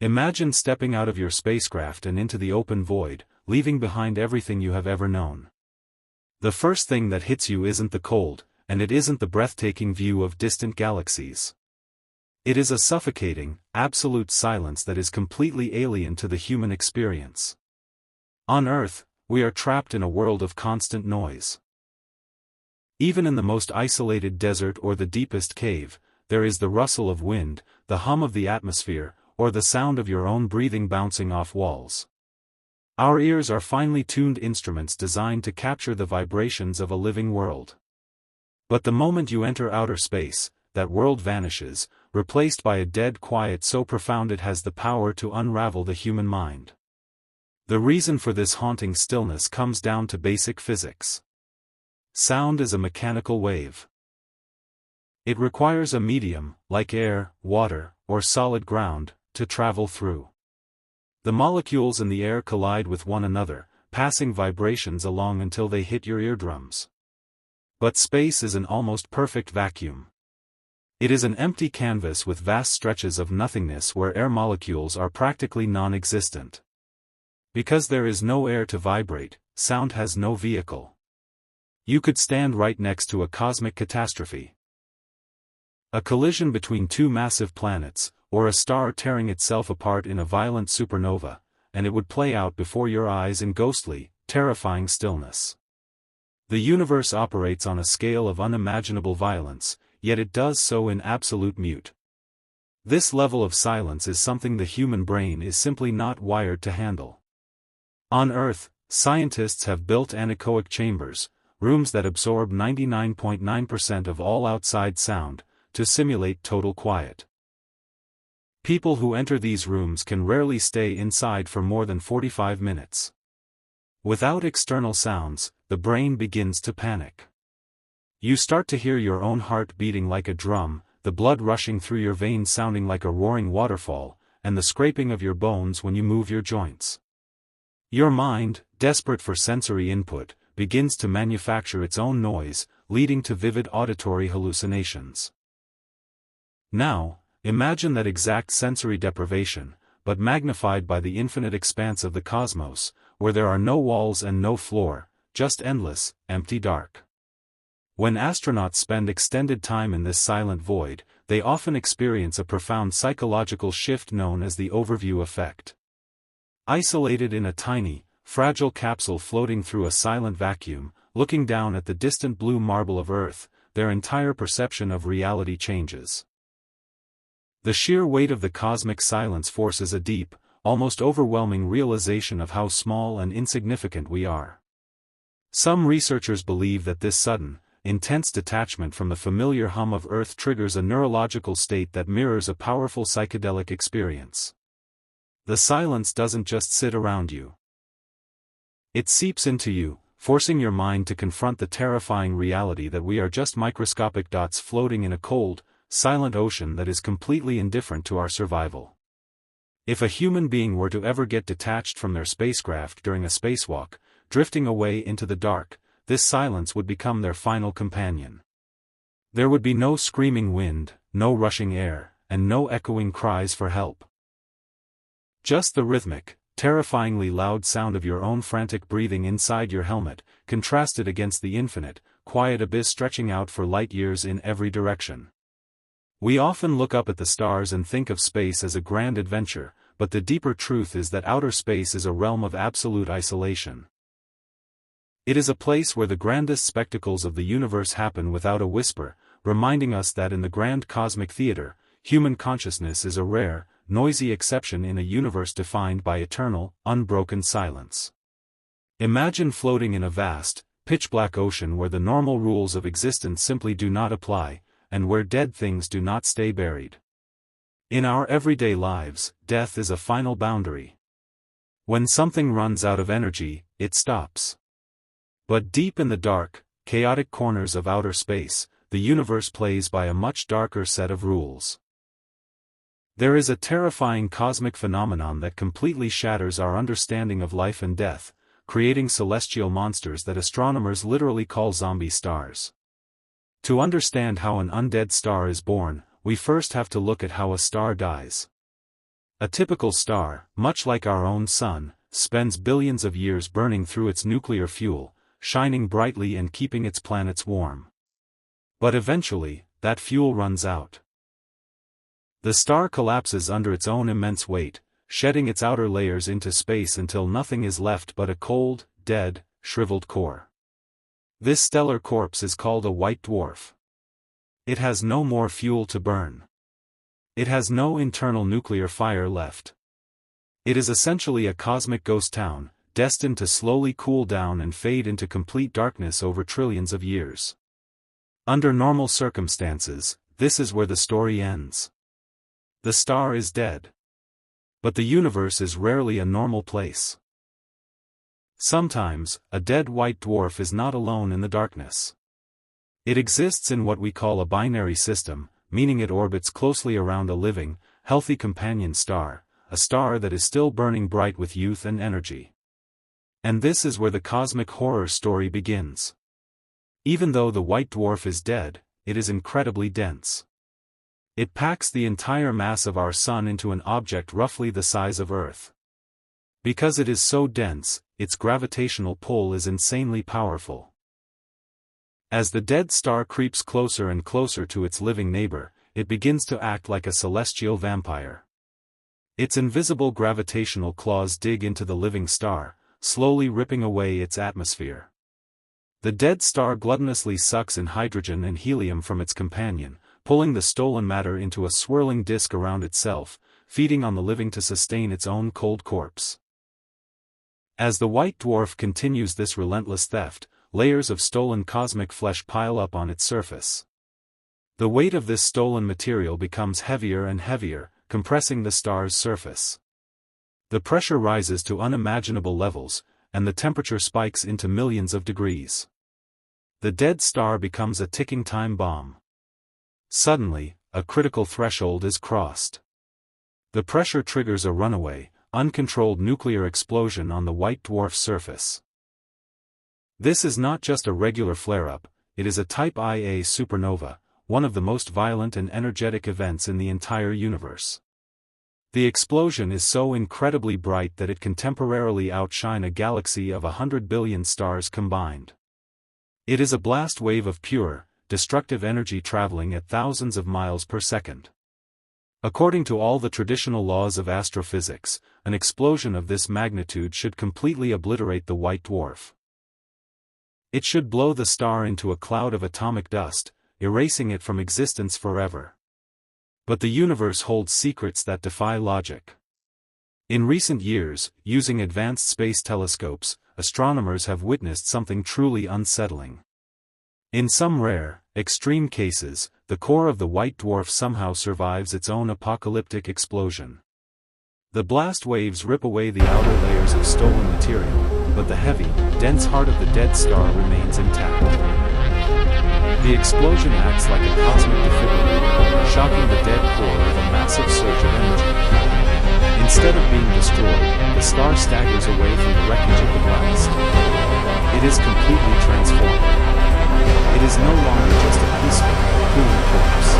Imagine stepping out of your spacecraft and into the open void, leaving behind everything you have ever known. The first thing that hits you isn't the cold, and it isn't the breathtaking view of distant galaxies. It is a suffocating, absolute silence that is completely alien to the human experience. On Earth, we are trapped in a world of constant noise. Even in the most isolated desert or the deepest cave, there is the rustle of wind, the hum of the atmosphere, or the sound of your own breathing bouncing off walls. Our ears are finely tuned instruments designed to capture the vibrations of a living world. But the moment you enter outer space, that world vanishes, replaced by a dead quiet so profound it has the power to unravel the human mind. The reason for this haunting stillness comes down to basic physics. Sound is a mechanical wave. It requires a medium, like air, water, or solid ground, to travel through. The molecules in the air collide with one another, passing vibrations along until they hit your eardrums. But space is an almost perfect vacuum. It is an empty canvas with vast stretches of nothingness where air molecules are practically non-existent. Because there is no air to vibrate, sound has no vehicle. You could stand right next to a cosmic catastrophe. A collision between two massive planets, or a star tearing itself apart in a violent supernova, and it would play out before your eyes in ghostly, terrifying stillness. The universe operates on a scale of unimaginable violence, yet it does so in absolute mute. This level of silence is something the human brain is simply not wired to handle. On Earth, scientists have built anechoic chambers, rooms that absorb 99.9% of all outside sound, to simulate total quiet. People who enter these rooms can rarely stay inside for more than 45 minutes. Without external sounds, the brain begins to panic. You start to hear your own heart beating like a drum, the blood rushing through your veins sounding like a roaring waterfall, and the scraping of your bones when you move your joints. Your mind, desperate for sensory input, begins to manufacture its own noise, leading to vivid auditory hallucinations. Now, imagine that exact sensory deprivation, but magnified by the infinite expanse of the cosmos, where there are no walls and no floor, just endless, empty dark. When astronauts spend extended time in this silent void, they often experience a profound psychological shift known as the overview effect. Isolated in a tiny, fragile capsule floating through a silent vacuum, looking down at the distant blue marble of Earth, their entire perception of reality changes. The sheer weight of the cosmic silence forces a deep, almost overwhelming realization of how small and insignificant we are. Some researchers believe that this sudden, intense detachment from the familiar hum of Earth triggers a neurological state that mirrors a powerful psychedelic experience. The silence doesn't just sit around you. It seeps into you, forcing your mind to confront the terrifying reality that we are just microscopic dots floating in a cold, silent ocean that is completely indifferent to our survival. If a human being were to ever get detached from their spacecraft during a spacewalk, drifting away into the dark, this silence would become their final companion. There would be no screaming wind, no rushing air, and no echoing cries for help. Just the rhythmic, terrifyingly loud sound of your own frantic breathing inside your helmet, contrasted against the infinite, quiet abyss stretching out for light years in every direction. We often look up at the stars and think of space as a grand adventure, but the deeper truth is that outer space is a realm of absolute isolation. It is a place where the grandest spectacles of the universe happen without a whisper, reminding us that in the grand cosmic theater, human consciousness is a rare, noisy exception in a universe defined by eternal, unbroken silence. Imagine floating in a vast, pitch-black ocean where the normal rules of existence simply do not apply, and where dead things do not stay buried. In our everyday lives, death is a final boundary. When something runs out of energy, it stops. But deep in the dark, chaotic corners of outer space, the universe plays by a much darker set of rules. There is a terrifying cosmic phenomenon that completely shatters our understanding of life and death, creating celestial monsters that astronomers literally call zombie stars. To understand how an undead star is born, we first have to look at how a star dies. A typical star, much like our own sun, spends billions of years burning through its nuclear fuel, shining brightly and keeping its planets warm. But eventually, that fuel runs out. The star collapses under its own immense weight, shedding its outer layers into space until nothing is left but a cold, dead, shriveled core. This stellar corpse is called a white dwarf. It has no more fuel to burn. It has no internal nuclear fire left. It is essentially a cosmic ghost town, destined to slowly cool down and fade into complete darkness over trillions of years. Under normal circumstances, this is where the story ends. The star is dead. But the universe is rarely a normal place. Sometimes, a dead white dwarf is not alone in the darkness. It exists in what we call a binary system, meaning it orbits closely around a living, healthy companion star, a star that is still burning bright with youth and energy. And this is where the cosmic horror story begins. Even though the white dwarf is dead, it is incredibly dense. It packs the entire mass of our Sun into an object roughly the size of Earth. Because it is so dense, its gravitational pull is insanely powerful. As the dead star creeps closer and closer to its living neighbor, it begins to act like a celestial vampire. Its invisible gravitational claws dig into the living star, slowly ripping away its atmosphere. The dead star gluttonously sucks in hydrogen and helium from its companion, pulling the stolen matter into a swirling disk around itself, feeding on the living to sustain its own cold corpse. As the white dwarf continues this relentless theft, layers of stolen cosmic flesh pile up on its surface. The weight of this stolen material becomes heavier and heavier, compressing the star's surface. The pressure rises to unimaginable levels, and the temperature spikes into millions of degrees. The dead star becomes a ticking time bomb. Suddenly, a critical threshold is crossed. The pressure triggers a runaway, uncontrolled nuclear explosion on the white dwarf's surface. This is not just a regular flare-up, it is a Type Ia supernova, one of the most violent and energetic events in the entire universe. The explosion is so incredibly bright that it can temporarily outshine a galaxy of 100 billion stars combined. It is a blast wave of pure, destructive energy traveling at thousands of miles per second. According to all the traditional laws of astrophysics, an explosion of this magnitude should completely obliterate the white dwarf. It should blow the star into a cloud of atomic dust, erasing it from existence forever. But the universe holds secrets that defy logic. In recent years, using advanced space telescopes, astronomers have witnessed something truly unsettling. In some rare, extreme cases, the core of the white dwarf somehow survives its own apocalyptic explosion. The blast waves rip away the outer layers of stolen material, but the heavy, dense heart of the dead star remains intact. The explosion acts like a cosmic defibrillator, shocking the dead core with a massive surge of energy. Instead of being destroyed, the star staggers away from the wreckage of the blast. It is completely transformed. It is no longer just a peaceful, cooling corpse.